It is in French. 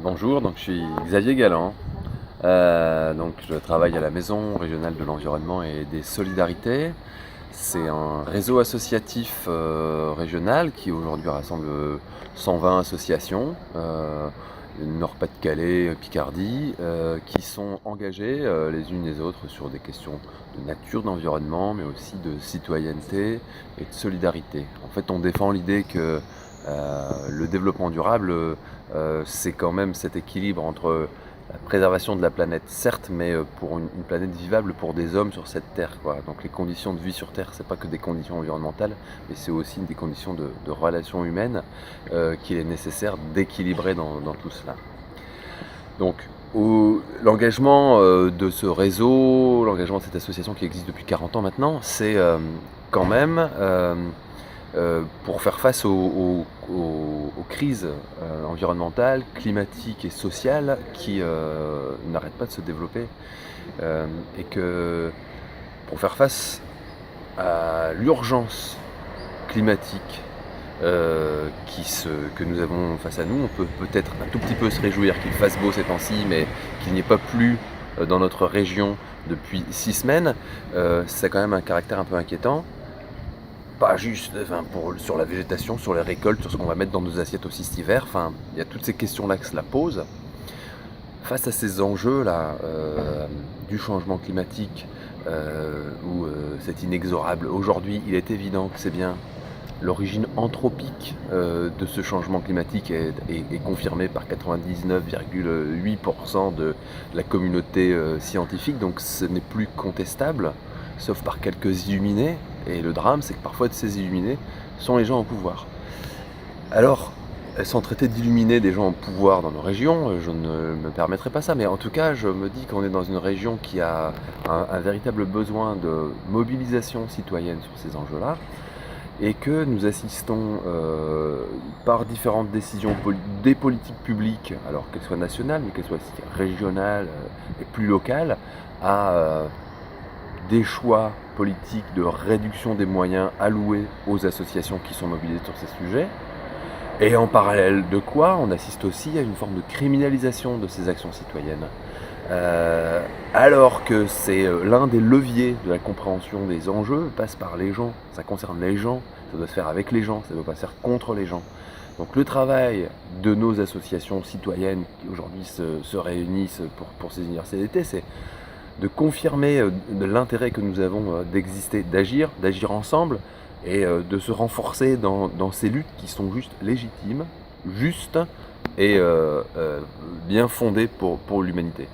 Bonjour, donc je suis Xavier Galland. Donc je travaille à la Maison régionale de l'environnement et des solidarités. C'est un réseau associatif régional qui aujourd'hui rassemble 120 associations, Nord-Pas-de-Calais, Picardie, qui sont engagées les unes les autres sur des questions de nature, d'environnement, mais aussi de citoyenneté et de solidarité. En fait, on défend l'idée que le développement durable, c'est quand même cet équilibre entre la préservation de la planète, certes, mais pour une planète vivable pour des hommes sur cette Terre, quoi. Donc les conditions de vie sur Terre, c'est pas que des conditions environnementales, mais c'est aussi des conditions de relations humaines qu'il est nécessaire d'équilibrer dans tout cela. Donc l'engagement de ce réseau, l'engagement de cette association qui existe depuis 40 ans maintenant, c'est quand même pour faire face aux crises environnementales, climatiques et sociales qui n'arrêtent pas de se développer, et que pour faire face à l'urgence climatique que nous avons face à nous, on peut peut-être un tout petit peu se réjouir qu'il fasse beau ces temps-ci, mais qu'il n'y ait pas plu dans notre région depuis 6 semaines. Ça a quand même un caractère un peu inquiétant. Pas juste sur la végétation, sur les récoltes, sur ce qu'on va mettre dans nos assiettes aussi cet hiver. Enfin, il y a toutes ces questions-là que cela pose. Face à ces enjeux-là du changement climatique, où c'est inexorable, aujourd'hui il est évident que c'est bien l'origine anthropique de ce changement climatique est confirmée par 99,8% de la communauté scientifique, donc ce n'est plus contestable, sauf par quelques illuminés. Et le drame, c'est que parfois ces illuminés sont les gens au pouvoir. Alors, sans traiter d'illuminer des gens au pouvoir dans nos régions, je ne me permettrai pas ça, mais en tout cas, je me dis qu'on est dans une région qui a un véritable besoin de mobilisation citoyenne sur ces enjeux-là, et que nous assistons par différentes décisions des politiques publiques, alors qu'elles soient nationales, mais qu'elles soient aussi régionales et plus locales, à des choix politiques de réduction des moyens alloués aux associations qui sont mobilisées sur ces sujets. Et en parallèle de quoi, on assiste aussi à une forme de criminalisation de ces actions citoyennes. Alors que c'est l'un des leviers de la compréhension des enjeux, passe par les gens, ça concerne les gens, ça doit se faire avec les gens, ça ne doit pas se faire contre les gens. Donc le travail de nos associations citoyennes qui aujourd'hui se réunissent pour ces universités d'été, c'est de confirmer l'intérêt que nous avons d'exister, d'agir ensemble, et de se renforcer dans ces luttes qui sont juste légitimes, justes et bien fondées pour l'humanité.